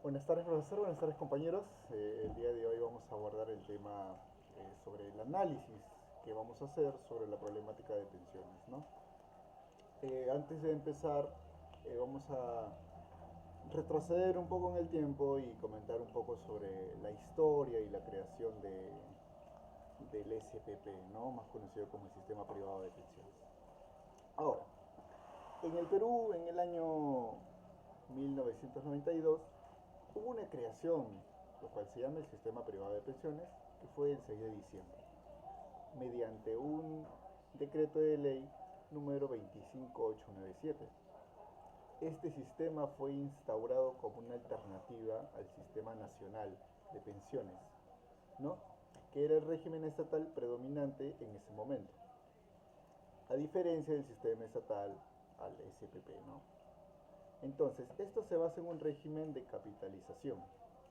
Buenas tardes, profesor. Buenas tardes, compañeros. El día de hoy vamos a abordar el tema sobre el análisis que vamos a hacer sobre la problemática de pensiones, ¿no? Antes de empezar, vamos a retroceder un poco en el tiempo y comentar un poco sobre la historia y la creación del SPP, ¿no? Más conocido como el Sistema Privado de Pensiones. Ahora, en el Perú, en el año 1992, hubo una creación, lo cual se llama el Sistema Privado de Pensiones, que fue el 6 de diciembre, mediante un decreto de ley número 25897. Este sistema fue instaurado como una alternativa al Sistema Nacional de Pensiones, ¿no? Que era el régimen estatal predominante en ese momento, a diferencia del sistema estatal al SPP, ¿no? Entonces, esto se basa en un régimen de capitalización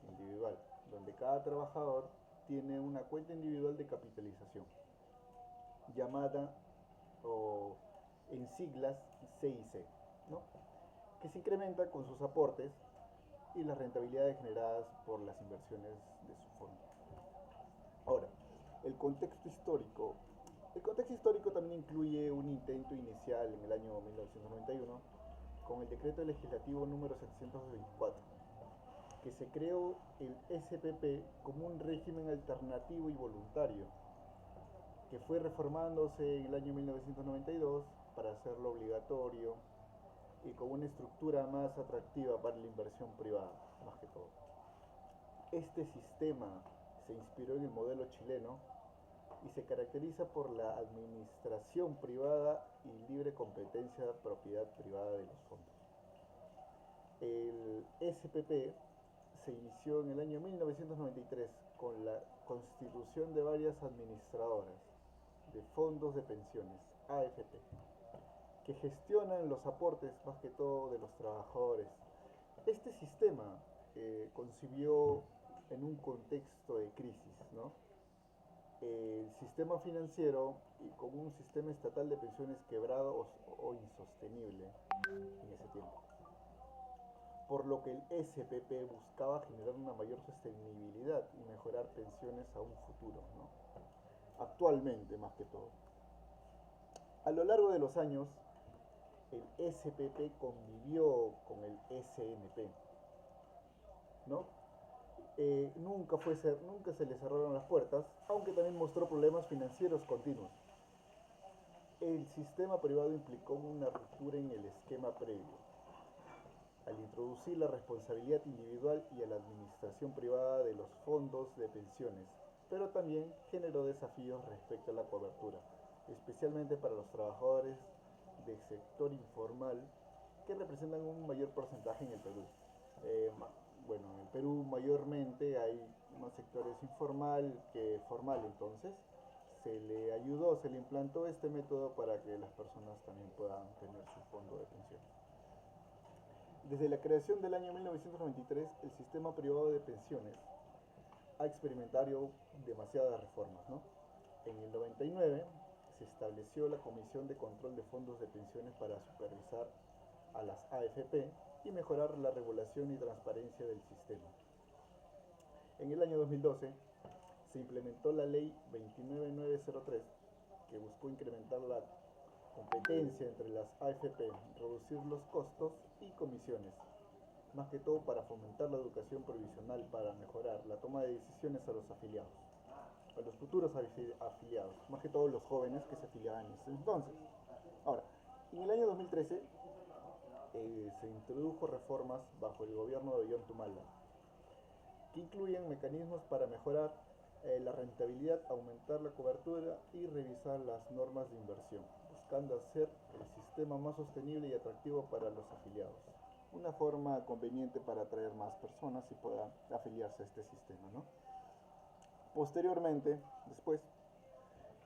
individual, donde cada trabajador tiene una cuenta individual de capitalización, llamada o en siglas CIC, ¿no? Que se incrementa con sus aportes y las rentabilidades generadas por las inversiones de su fondo. Ahora, el contexto histórico. El contexto histórico también incluye un intento inicial en el año 1991 con el decreto legislativo número 724, que se creó el SPP como un régimen alternativo y voluntario, que fue reformándose en el año 1992 para hacerlo obligatorio y con una estructura más atractiva para la inversión privada, más que todo. Este sistema se inspiró en el modelo chileno y se caracteriza por la administración privada y libre competencia de propiedad privada de los fondos. El SPP se inició en el año 1993 con la constitución de varias administradoras de fondos de pensiones, AFP, que gestionan los aportes más que todo de los trabajadores. Este sistema concibió en un contexto de crisis, ¿no? El sistema financiero y como un sistema estatal de pensiones quebrado o insostenible en ese tiempo, por lo que el SPP buscaba generar una mayor sostenibilidad y mejorar pensiones a un futuro, ¿no? Actualmente más que todo. A lo largo de los años, el SPP convivió con el SNP, ¿no? Nunca se le cerraron las puertas, aunque también mostró problemas financieros continuos. El sistema privado implicó una ruptura en el esquema previo, al introducir la responsabilidad individual y a la administración privada de los fondos de pensiones, pero también generó desafíos respecto a la cobertura, especialmente para los trabajadores del sector informal que representan un mayor porcentaje en el Perú. Eh, bueno, en el Perú mayormente hay más sectores informal que formal, entonces se le implantó este método para que las personas también puedan tener su fondo de pensiones. Desde la creación del año 1993, el sistema privado de pensiones ha experimentado demasiadas reformas, ¿no? En el 99 se estableció la Comisión de Control de Fondos de Pensiones para supervisar a las AFP y mejorar la regulación y transparencia del sistema. En el año 2012 se implementó la Ley 29903, que buscó incrementar la competencia entre las AFP, reducir los costos y comisiones, más que todo para fomentar la educación provisional para mejorar la toma de decisiones a los afiliados, a los futuros afiliados, más que todo los jóvenes que se afiliaban en ese entonces. Ahora, en el año 2013 se introdujo reformas bajo el gobierno de John Tumala, que incluyen mecanismos para mejorar la rentabilidad, aumentar la cobertura y revisar las normas de inversión, buscando hacer el sistema más sostenible y atractivo para los afiliados. Una forma conveniente para atraer más personas y puedan afiliarse a este sistema, ¿no? Posteriormente, después,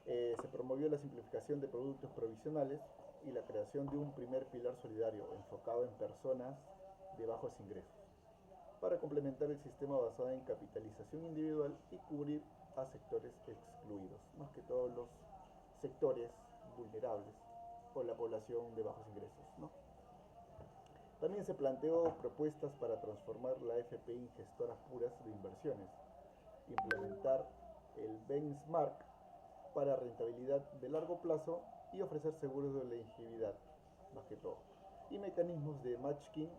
se promovió la simplificación de productos provisionales y la creación de un primer pilar solidario enfocado en personas de bajos ingresos, para complementar el sistema basado en capitalización individual y cubrir a sectores excluidos, más que todos los sectores vulnerables o la población de bajos ingresos, ¿no? También se planteó propuestas para transformar la AFP en gestoras puras de inversiones, implementar el benchmark para rentabilidad de largo plazo y ofrecer seguros de elegibilidad, más que todo, y mecanismos de matching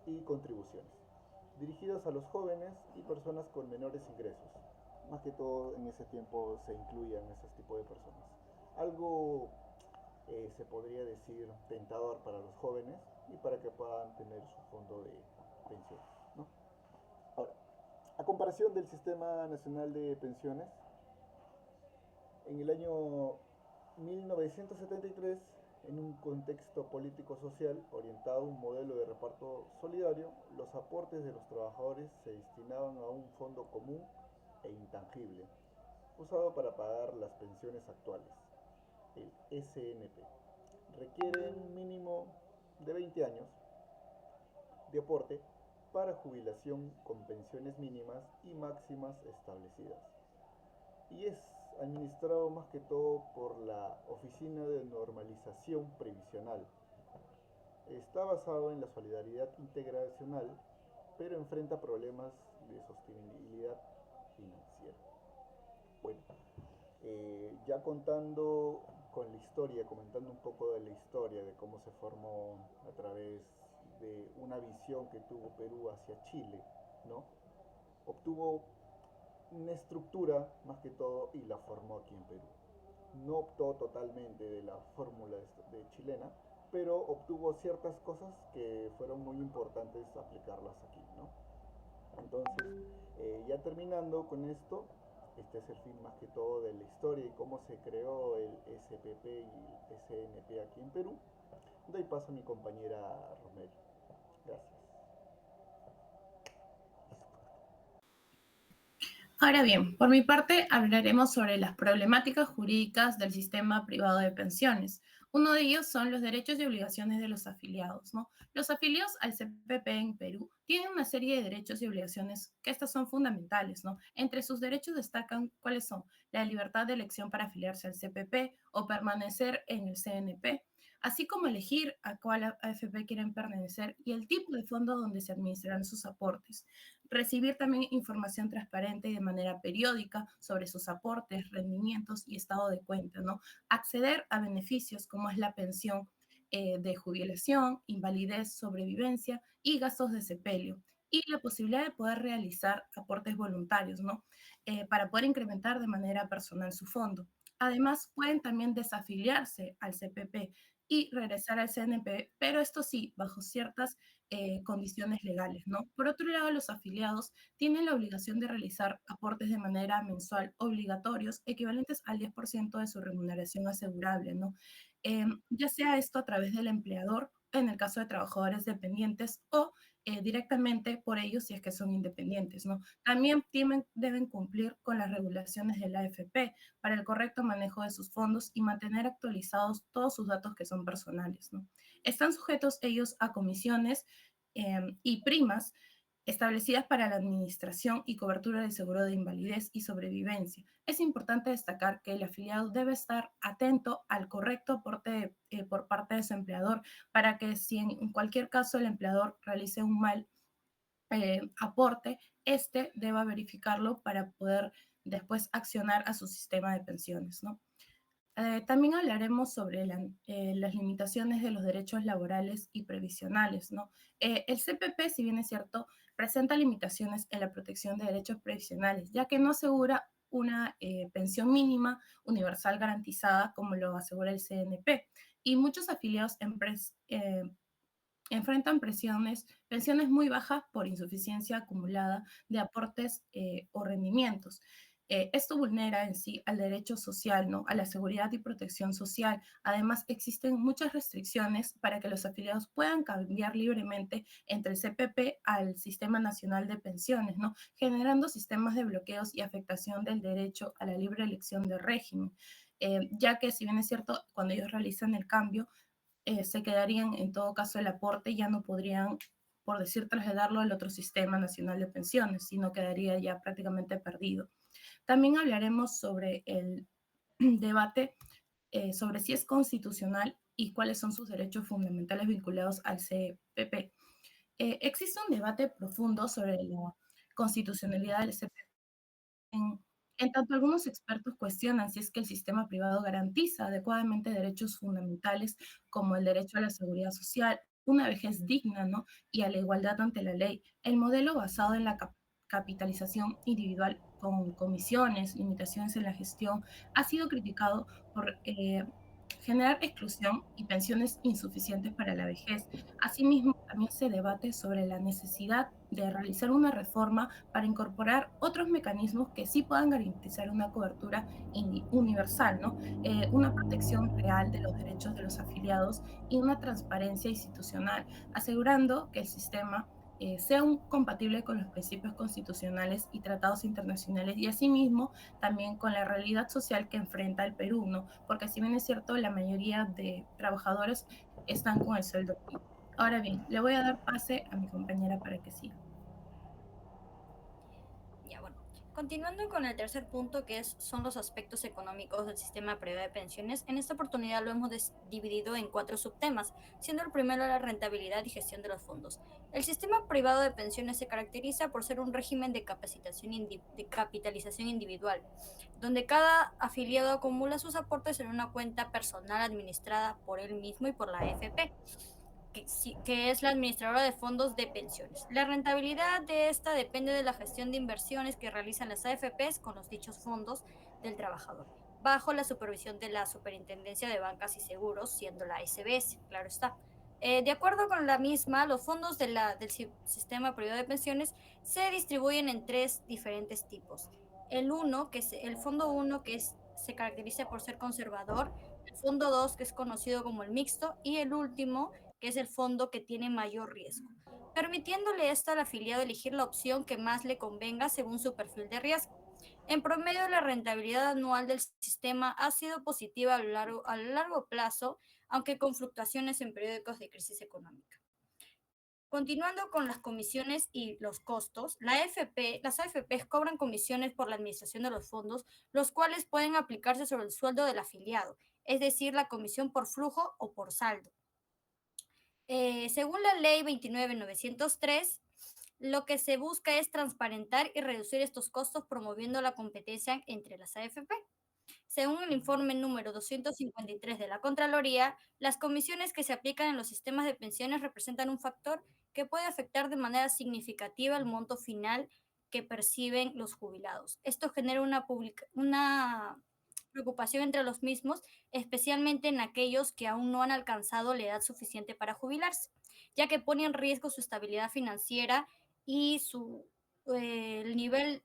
y contribuciones, dirigidos a los jóvenes y personas con menores ingresos. Más que todo en ese tiempo se incluían esos tipos de personas. Algo se podría decir tentador para los jóvenes y para que puedan tener su fondo de pensión, ¿no? Ahora, a comparación del Sistema Nacional de Pensiones, en el año 1973, en un contexto político-social orientado a un modelo de reparto solidario, los aportes de los trabajadores se destinaban a un fondo común e intangible, usado para pagar las pensiones actuales, el SNP. Requiere un mínimo de 20 años de aporte para jubilación con pensiones mínimas y máximas establecidas. Y es administrado más que todo por la Oficina de Normalización Previsional. Está basado en la solidaridad integracional, pero enfrenta problemas de sostenibilidad financiera. Bueno, ya contando con la historia, comentando un poco de la historia, de cómo se formó a través de una visión que tuvo Perú hacia Chile, ¿no? Obtuvo una estructura más que todo y la formó aquí en Perú. No optó totalmente de la fórmula de chilena, pero obtuvo ciertas cosas que fueron muy importantes aplicarlas aquí, ¿no? Entonces, ya terminando con esto, este es el fin más que todo de la historia y cómo se creó el SPP y el SNP aquí en Perú. Doy paso a mi compañera Romero. Gracias. Ahora bien, por mi parte hablaremos sobre las problemáticas jurídicas del sistema privado de pensiones. Uno de ellos son los derechos y obligaciones de los afiliados, ¿no? Los afiliados al CPP en Perú tienen una serie de derechos y obligaciones que estas son fundamentales, ¿no? Entre sus derechos destacan cuáles son la libertad de elección para afiliarse al CPP o permanecer en el CNP, así como elegir a cuál AFP quieren pertenecer y el tipo de fondo donde se administrarán sus aportes. Recibir también información transparente y de manera periódica sobre sus aportes, rendimientos y estado de cuenta, ¿no? Acceder a beneficios como es la pensión de jubilación, invalidez, sobrevivencia y gastos de sepelio. Y la posibilidad de poder realizar aportes voluntarios, ¿no? Para poder incrementar de manera personal su fondo. Además, pueden también desafiliarse al CPP y regresar al CNP, pero esto sí, bajo ciertas condiciones legales, ¿no? Por otro lado, los afiliados tienen la obligación de realizar aportes de manera mensual obligatorios, equivalentes al 10% de su remuneración asegurable, ¿no? Ya sea esto a través del empleador, en el caso de trabajadores dependientes, o directamente por ellos si es que son independientes, ¿no? También deben cumplir con las regulaciones de la AFP para el correcto manejo de sus fondos y mantener actualizados todos sus datos que son personales, ¿no? Están sujetos ellos a comisiones y primas establecidas para la administración y cobertura del seguro de invalidez y sobrevivencia. Es importante destacar que el afiliado debe estar atento al correcto aporte por parte de su empleador para que si en cualquier caso el empleador realice un mal aporte, este deba verificarlo para poder después accionar a su sistema de pensiones, ¿no? También hablaremos sobre las limitaciones de los derechos laborales y previsionales, ¿no? El CPP, si bien es cierto, presenta limitaciones en la protección de derechos previsionales, ya que no asegura una pensión mínima universal garantizada como lo asegura el CNP. Y muchos afiliados enfrentan pensiones muy bajas por insuficiencia acumulada de aportes o rendimientos. Esto vulnera en sí al derecho social, ¿no? A la seguridad y protección social. Además, existen muchas restricciones para que los afiliados puedan cambiar libremente entre el CPP al Sistema Nacional de Pensiones, ¿no? Generando sistemas de bloqueos y afectación del derecho a la libre elección de régimen. Ya que, si bien es cierto, cuando ellos realizan el cambio, se quedarían en todo caso el aporte y ya no podrían, por decir, trasladarlo al otro sistema nacional de pensiones, sino quedaría ya prácticamente perdido. También hablaremos sobre el debate sobre si es constitucional y cuáles son sus derechos fundamentales vinculados al CPP. Existe un debate profundo sobre la constitucionalidad del CPP. En, en tanto, algunos expertos cuestionan si es que el sistema privado garantiza adecuadamente derechos fundamentales como el derecho a la seguridad social, una vejez digna, ¿no? Y a la igualdad ante la ley. El modelo basado en la capitalización individual con comisiones, limitaciones en la gestión, ha sido criticado por generar exclusión y pensiones insuficientes para la vejez. Asimismo, también se debate sobre la necesidad de realizar una reforma para incorporar otros mecanismos que sí puedan garantizar una cobertura universal, ¿no? Una protección real de los derechos de los afiliados y una transparencia institucional, asegurando que el sistema sea compatible con los principios constitucionales y tratados internacionales y asimismo también con la realidad social que enfrenta el Perú, ¿no? Porque si bien es cierto, la mayoría de trabajadores están con el sueldo activo. Ahora bien, le voy a dar pase a mi compañera para que siga. Ya, bueno. Continuando con el tercer punto, son los aspectos económicos del sistema privado de pensiones, en esta oportunidad lo hemos dividido en 4 subtemas, siendo el primero la rentabilidad y gestión de los fondos. El sistema privado de pensiones se caracteriza por ser un régimen de capitalización individual, donde cada afiliado acumula sus aportes en una cuenta personal administrada por él mismo y por la AFP, que es la administradora de fondos de pensiones. La rentabilidad de esta depende de la gestión de inversiones que realizan las AFPs con los dichos fondos del trabajador, bajo la supervisión de la Superintendencia de Bancas y Seguros, siendo la SBS, claro está. De acuerdo con la misma, los fondos del sistema privado de pensiones se distribuyen en 3 diferentes tipos. El fondo 1, se caracteriza por ser conservador, el fondo 2, que es conocido como el mixto, y el último, que es el fondo que tiene mayor riesgo, permitiéndole esto al afiliado elegir la opción que más le convenga según su perfil de riesgo. En promedio, la rentabilidad anual del sistema ha sido positiva a lo largo plazo, aunque con fluctuaciones en periódicos de crisis económica. Continuando con las comisiones y los costos, las AFPs cobran comisiones por la administración de los fondos, los cuales pueden aplicarse sobre el sueldo del afiliado, es decir, la comisión por flujo o por saldo. Según la ley 29.903, lo que se busca es transparentar y reducir estos costos promoviendo la competencia entre las AFP. Según el informe número 253 de la Contraloría, las comisiones que se aplican en los sistemas de pensiones representan un factor que puede afectar de manera significativa el monto final que perciben los jubilados. Esto genera una preocupación entre los mismos, especialmente en aquellos que aún no han alcanzado la edad suficiente para jubilarse, ya que pone en riesgo su estabilidad financiera y el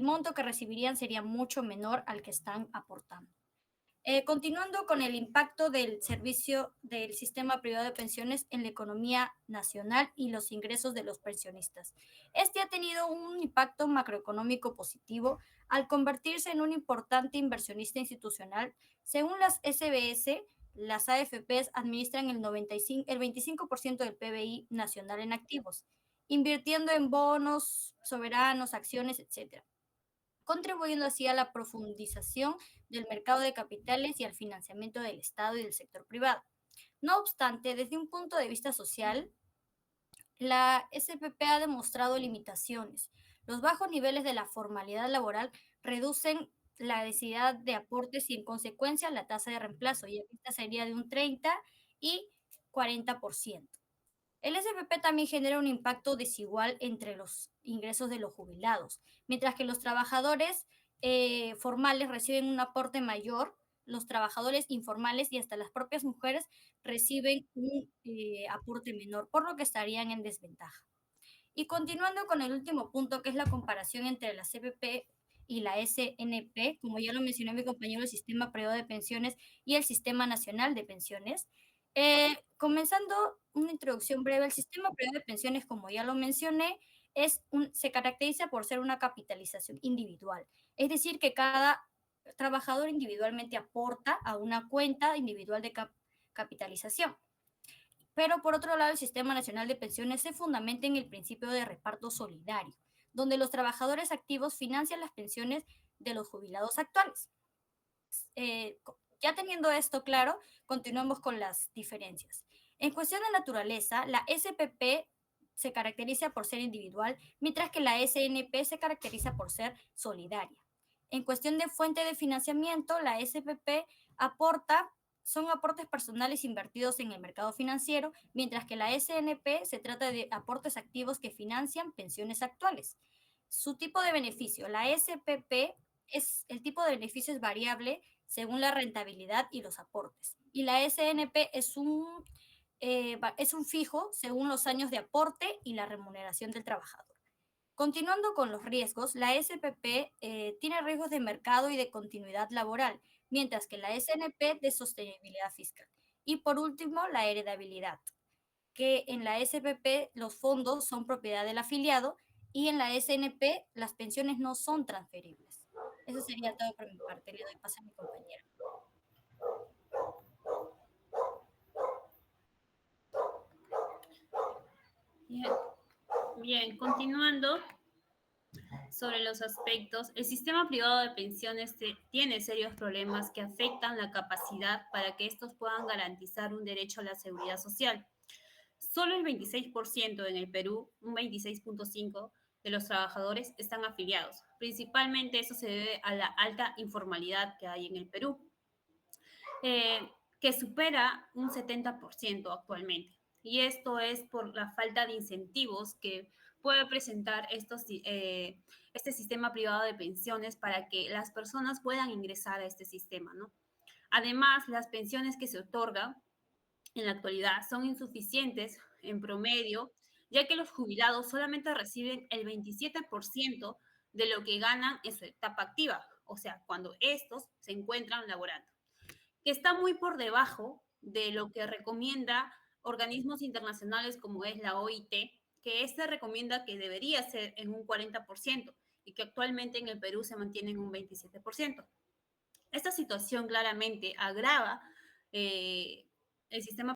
monto que recibirían sería mucho menor al que están aportando. Continuando con el impacto del servicio del sistema privado de pensiones en la economía nacional y los ingresos de los pensionistas. Este ha tenido un impacto macroeconómico positivo al convertirse en un importante inversionista institucional. Según las SBS, las AFPs administran el 25% del PBI nacional en activos, invirtiendo en bonos, soberanos, acciones, etc., contribuyendo así a la profundización del mercado de capitales y al financiamiento del Estado y del sector privado. No obstante, desde un punto de vista social, la SPP ha demostrado limitaciones. Los bajos niveles de la formalidad laboral reducen la necesidad de aportes y en consecuencia la tasa de reemplazo, ya que esta sería de un 30 y 40%. El SPP también genera un impacto desigual entre los ingresos de los jubilados. Mientras que los trabajadores formales reciben un aporte mayor, los trabajadores informales y hasta las propias mujeres reciben un aporte menor, por lo que estarían en desventaja. Y continuando con el último punto, que es la comparación entre la CPP y la SNP, como ya lo mencionó mi compañero, el Sistema Privado de Pensiones y el Sistema Nacional de Pensiones. Comenzando una introducción breve, el Sistema Privado de Pensiones, como ya lo mencioné, se caracteriza por ser una capitalización individual, es decir, que cada trabajador individualmente aporta a una cuenta individual de capitalización. Pero por otro lado, el Sistema Nacional de Pensiones se fundamenta en el principio de reparto solidario, donde los trabajadores activos financian las pensiones de los jubilados actuales. Ya teniendo esto claro, continuamos con las diferencias. En cuestión de naturaleza, la SPP se caracteriza por ser individual, mientras que la SNP se caracteriza por ser solidaria. En cuestión de fuente de financiamiento, la SPP son aportes personales invertidos en el mercado financiero, mientras que la SNP se trata de aportes activos que financian pensiones actuales. Su tipo de beneficio, la SPP, el tipo de beneficio es variable según la rentabilidad y los aportes. Y la SNP es un fijo según los años de aporte y la remuneración del trabajador. Continuando con los riesgos, la SPP tiene riesgos de mercado y de continuidad laboral, mientras que la SNP de sostenibilidad fiscal. Y por último, la heredabilidad, que en la SPP los fondos son propiedad del afiliado y en la SNP las pensiones no son transferibles. Eso sería todo por mi parte. Le doy paso a mi compañera. Bien, bien, continuando sobre los aspectos, el sistema privado de pensiones tiene serios problemas que afectan la capacidad para que estos puedan garantizar un derecho a la seguridad social. Solo el 26% en el Perú, un 26.5% de los trabajadores están afiliados. Principalmente eso se debe a la alta informalidad que hay en el Perú, que supera un 70% actualmente. Y esto es por la falta de incentivos que puede presentar este sistema privado de pensiones para que las personas puedan ingresar a este sistema, ¿no? Además, las pensiones que se otorgan en la actualidad son insuficientes en promedio, ya que los jubilados solamente reciben el 27% de lo que ganan en su etapa activa, o sea, cuando estos se encuentran laborando, que está muy por debajo de lo que recomienda organismos internacionales como es la OIT, que este recomienda que debería ser en un 40% y que actualmente en el Perú se mantiene en un 27%. Esta situación claramente agrava el sistema